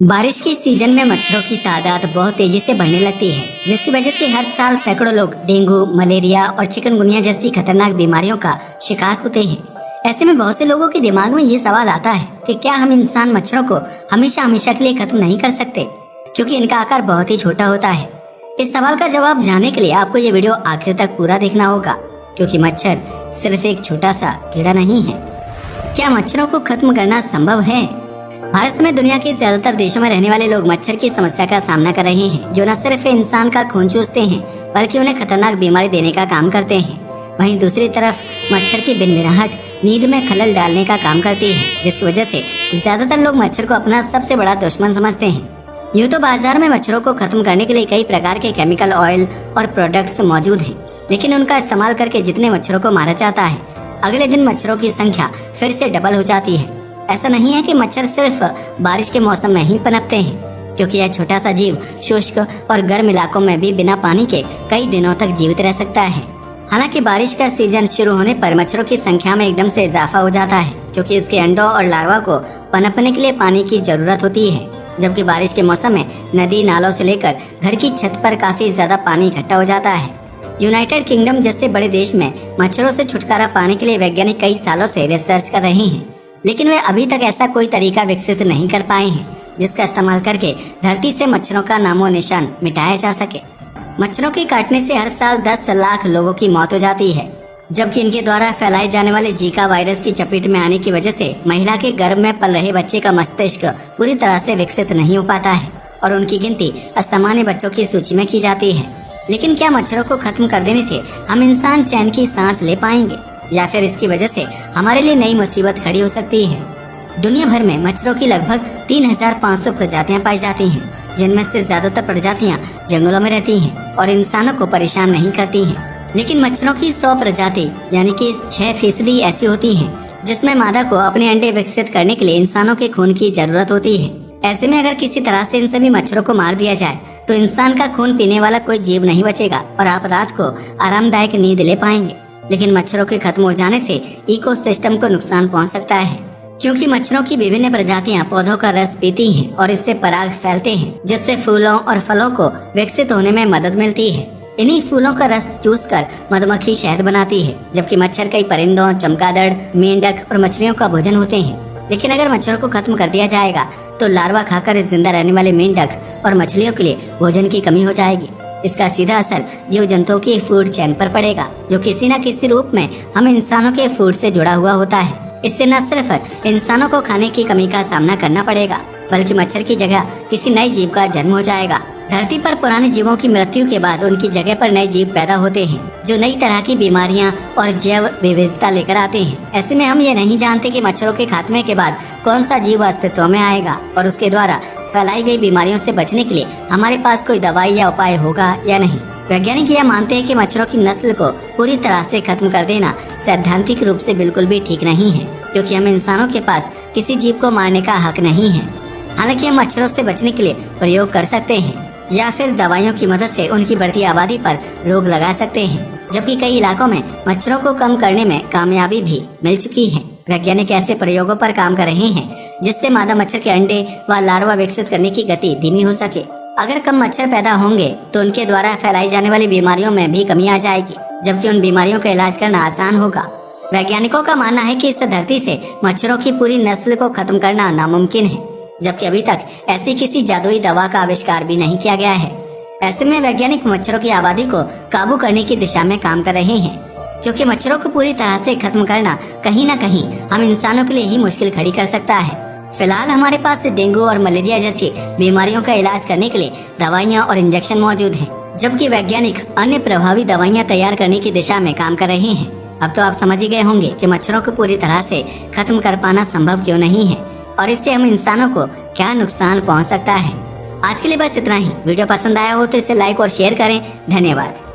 बारिश के सीजन में मच्छरों की तादाद बहुत तेजी से बढ़ने लगती है, जिसकी वजह से हर साल सैकड़ों लोग डेंगू, मलेरिया और चिकनगुनिया जैसी खतरनाक बीमारियों का शिकार होते हैं। ऐसे में बहुत से लोगों के दिमाग में ये सवाल आता है कि क्या हम इंसान मच्छरों को हमेशा हमेशा के लिए खत्म नहीं कर सकते, क्योंकि इनका आकार बहुत ही छोटा होता है। इस सवाल का जवाब जानने के लिए आपको ये वीडियो आखिर तक पूरा देखना होगा, क्योंकि मच्छर सिर्फ एक छोटा सा कीड़ा नहीं है। क्या मच्छरों को खत्म करना संभव है? भारत में दुनिया के ज्यादातर देशों में रहने वाले लोग मच्छर की समस्या का सामना कर रहे हैं, जो न सिर्फ इंसान का खून चूसते हैं बल्कि उन्हें खतरनाक बीमारी देने का काम करते हैं। वहीं दूसरी तरफ मच्छर की भिनभिनाहट नींद में खलल डालने का काम करती है, जिसकी वजह से ज्यादातर लोग मच्छर को अपना सबसे बड़ा दुश्मन समझते हैं। यूँ तो बाजार में मच्छरों को खत्म करने के लिए कई प्रकार के केमिकल, ऑयल और प्रोडक्ट्स मौजूद हैं, लेकिन उनका इस्तेमाल करके जितने मच्छरों को मारा जाता है, अगले दिन मच्छरों की संख्या फिर से डबल हो जाती है। ऐसा नहीं है कि मच्छर सिर्फ बारिश के मौसम में ही पनपते हैं, क्योंकि यह छोटा सा जीव शुष्क और गर्म इलाकों में भी बिना पानी के कई दिनों तक जीवित रह सकता है। हालांकि बारिश का सीजन शुरू होने पर मच्छरों की संख्या में एकदम से इजाफा हो जाता है, क्योंकि इसके अंडों और लार्वा को पनपने के लिए पानी की जरूरत होती है। जबकि बारिश के मौसम में नदी नालों से लेकर घर की छत पर काफी ज्यादा पानी इकट्ठा हो जाता है। यूनाइटेड किंगडम जैसे बड़े देश में मच्छरों से छुटकारा पाने के लिए वैज्ञानिक कई सालों से रिसर्च कर रहे हैं, लेकिन वे अभी तक ऐसा कोई तरीका विकसित नहीं कर पाए हैं जिसका इस्तेमाल करके धरती से मच्छरों का नामो निशान मिटाया जा सके। मच्छरों के काटने से हर साल 10 लाख लोगों की मौत हो जाती है, जबकि इनके द्वारा फैलाए जाने वाले जीका वायरस की चपेट में आने की वजह से महिला के गर्भ में पल रहे बच्चे का मस्तिष्क पूरी तरह से विकसित नहीं हो पाता है और उनकी गिनती असामान्य बच्चों की सूची में की जाती है। लेकिन क्या मच्छरों को खत्म कर देने से हम इंसान चैन की सांस ले पाएंगे, या फिर इसकी वजह से हमारे लिए नई मुसीबत खड़ी हो सकती है? दुनिया भर में मच्छरों की लगभग 3500 प्रजातियां पाई जाती हैं, जिनमें से ज्यादातर प्रजातियां जंगलों में रहती हैं और इंसानों को परेशान नहीं करती हैं। लेकिन मच्छरों की 100 प्रजाति यानी कि 6% ऐसी होती हैं जिसमें मादा को अपने अंडे विकसित करने के लिए इंसानों के खून की जरूरत होती है। ऐसे में अगर किसी तरह से इन सभी मच्छरों को मार दिया जाए तो इंसान का खून पीने वाला कोई जीव नहीं बचेगा और आप रात को आरामदायक नींद ले पाएंगे। लेकिन मच्छरों के खत्म हो जाने से इकोसिस्टम को नुकसान पहुंच सकता है, क्योंकि मच्छरों की विभिन्न प्रजातियां पौधों का रस पीती हैं और इससे पराग फैलते हैं, जिससे फूलों और फलों को विकसित होने में मदद मिलती है। इन्हीं फूलों का रस चूसकर मधुमक्खी शहद बनाती है, जबकि मच्छर कई परिंदों, चमगादड़, मेंढक और मछलियों का भोजन होते हैं। लेकिन अगर मच्छरों को खत्म कर दिया जाएगा तो लार्वा खाकर जिंदा रहने वाले मेंढक और मछलियों के लिए भोजन की कमी हो जाएगी। इसका सीधा असर जीव जंतुओं की फूड चेन पर पड़ेगा, जो किसी न किसी रूप में हम इंसानों के फूड से जुड़ा हुआ होता है। इससे न सिर्फ इंसानों को खाने की कमी का सामना करना पड़ेगा, बल्कि मच्छर की जगह किसी नए जीव का जन्म हो जाएगा। धरती पर पुराने जीवों की मृत्यु के बाद उनकी जगह पर नए जीव पैदा होते हैं, जो नई तरह की बीमारियां और जैव विविधता लेकर आते हैं। ऐसे में हम ये नहीं जानते कि मच्छरों के खात्मे के बाद कौन सा जीव अस्तित्व में आएगा और उसके द्वारा फैलाई गई बीमारियों से बचने के लिए हमारे पास कोई दवाई या उपाय होगा या नहीं। वैज्ञानिक यह मानते हैं कि मच्छरों की नस्ल को पूरी तरह से खत्म कर देना सैद्धांतिक रूप से बिल्कुल भी ठीक नहीं है, क्योंकि हम इंसानों के पास किसी जीव को मारने का हक नहीं है। हालांकि हम मच्छरों से बचने के लिए प्रयोग कर सकते हैं या फिर दवाइयों की मदद से उनकी बढ़ती आबादी पर रोक लगा सकते हैं, जबकि कई इलाकों में मच्छरों को कम करने में कामयाबी भी मिल चुकी है। वैज्ञानिक ऐसे प्रयोगों पर काम कर रहे हैं जिससे मादा मच्छर के अंडे व लार्वा विकसित करने की गति धीमी हो सके। अगर कम मच्छर पैदा होंगे तो उनके द्वारा फैलाई जाने वाली बीमारियों में भी कमी आ जाएगी, जबकि उन बीमारियों का इलाज करना आसान होगा। वैज्ञानिकों का मानना है कि इस धरती से मच्छरों की पूरी नस्ल को खत्म करना नामुमकिन है, जबकि अभी तक ऐसी किसी जादुई दवा का आविष्कार भी नहीं किया गया है। ऐसे में वैज्ञानिक मच्छरों की आबादी को काबू करने की दिशा में काम कर रहे हैं, क्योंकि मच्छरों को पूरी तरह से खत्म करना कहीं न कहीं हम इंसानों के लिए ही मुश्किल खड़ी कर सकता है। फिलहाल हमारे पास डेंगू और मलेरिया जैसी बीमारियों का इलाज करने के लिए दवाइयाँ और इंजेक्शन मौजूद हैं, जबकि वैज्ञानिक अन्य प्रभावी दवाइयाँ तैयार करने की दिशा में काम कर रहे हैं। अब तो आप समझ ही गए होंगे कि मच्छरों को पूरी तरह से खत्म कर पाना संभव क्यों नहीं है और इससे हम इंसानों को क्या नुकसान पहुँच सकता है। आज के लिए बस इतना ही। वीडियो पसंद आया हो तो इसे लाइक और शेयर करें। धन्यवाद।